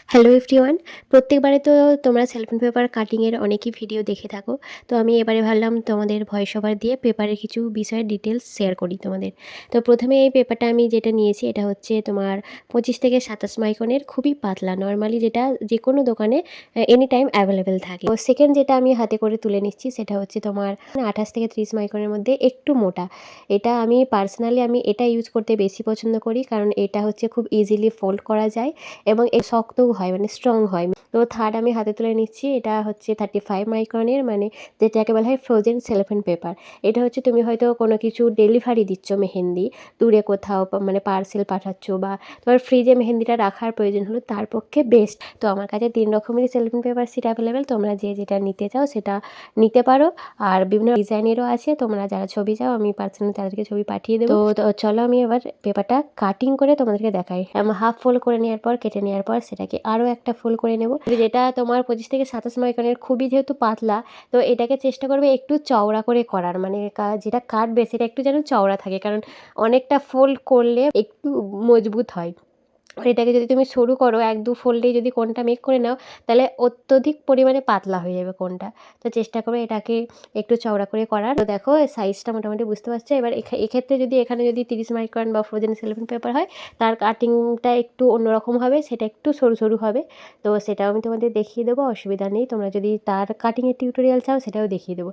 Hello everyone. প্রত্যেকবারে তো তোমরা cellphone paper কাটিংয়ের অনেকই ভিডিও দেখে থাকো। তো আমি এবারে ভাবলাম তোমাদের ভয়েস ওভার দিয়ে পেপারের কিছু বিষয়ের ডিটেলস শেয়ার করি তোমাদের। তো প্রথমে এই পেপারটা আমি যেটা নিয়েছি এটা হচ্ছে তোমার 25 থেকে 27 মাইক্রনের, খুবই পাতলা, নর্মালি যেটা যে কোনো দোকানে এনি টাইম অ্যাভেলেবেল থাকে। তো সেকেন্ড যেটা আমি হাতে করে তুলে নিচ্ছি সেটা হচ্ছে তোমার 28 থেকে 30 মাইক্রনের মধ্যে একটু মোটা। এটা আমি পার্সোনালি এটা ইউজ করতে বেশি পছন্দ করি, কারণ এটা হচ্ছে খুব ইজিলি ফোল্ড করা যায় এবং শক্তও হয়, মানে স্ট্রং হয়। তো থার্ড আমি হাতে তুলে নিচ্ছি, এটা হচ্ছে 35 মাইক্রনের, মানে যেটাকে বলা হয় ফ্রোজেন সেলোফেন পেপার। এটা হচ্ছে তুমি হয়তো কোনো কিছু ডেলিভারি দিচ্ছ, মেহেন্দি দূরে কোথাও মানে পার্সেল পাঠাচ্ছ, বা তোমার ফ্রিজে মেহেন্দিটা রাখার প্রয়োজন হলো, তার পক্ষে বেস্ট। তো আমার কাছে 3 রকমেরই সেলোফেন পেপার সিট অ্যাভেলেবেল, তোমরা যে যেটা নিতে চাও সেটা নিতে পারো। আর বিভিন্ন ডিজাইনেরও আছে, তোমরা যারা ছবি চাও আমি পার্সোনালি তাদেরকে ছবি পাঠিয়ে দেবো। তো চলো আমি এবার পেপারটা কাটিং করে তোমাদেরকে দেখাই। হাফ ফোল্ড করে নেওয়ার পর, কেটে নেওয়ার পর সেটাকে আরও একটা ফোল্ড করে নেব। যেটা তোমার 25 থেকে 27 মাইক্রনের, খুবই যেহেতু পাতলা, তো এটাকে চেষ্টা করবে একটু চওড়া করে করার, মানে যেটা কাটবে সেটা একটু যেন চওড়া থাকে, কারণ অনেকটা ফোল্ড করলে একটু মজবুত হয়। আর এটাকে যদি তুমি সরু করো, 1-2 ফোল্ডেই যদি কোণটা মেক করে নাও, তাহলে অত্যধিক পরিমাণে পাতলা হয়ে যাবে কোণটা। তো চেষ্টা করবে এটাকে একটু চওড়া করে করার। তো দেখো সাইজটা মোটামুটি বুঝতে পারছো। এবার এক্ষেত্রে যদি এখানে যদি 30 মাইক্রন বা ফ্রোজেন সেলোফেন পেপার হয়, তার কাটিংটা একটু অন্যরকম হবে, সেটা একটু সরু সরু হবে। তো সেটাও আমি তোমাদের দেখিয়ে দেবো, অসুবিধা নেই। তোমরা যদি তার কাটিংয়ের টিউটোরিয়াল চাও সেটাও দেখিয়ে দেবো।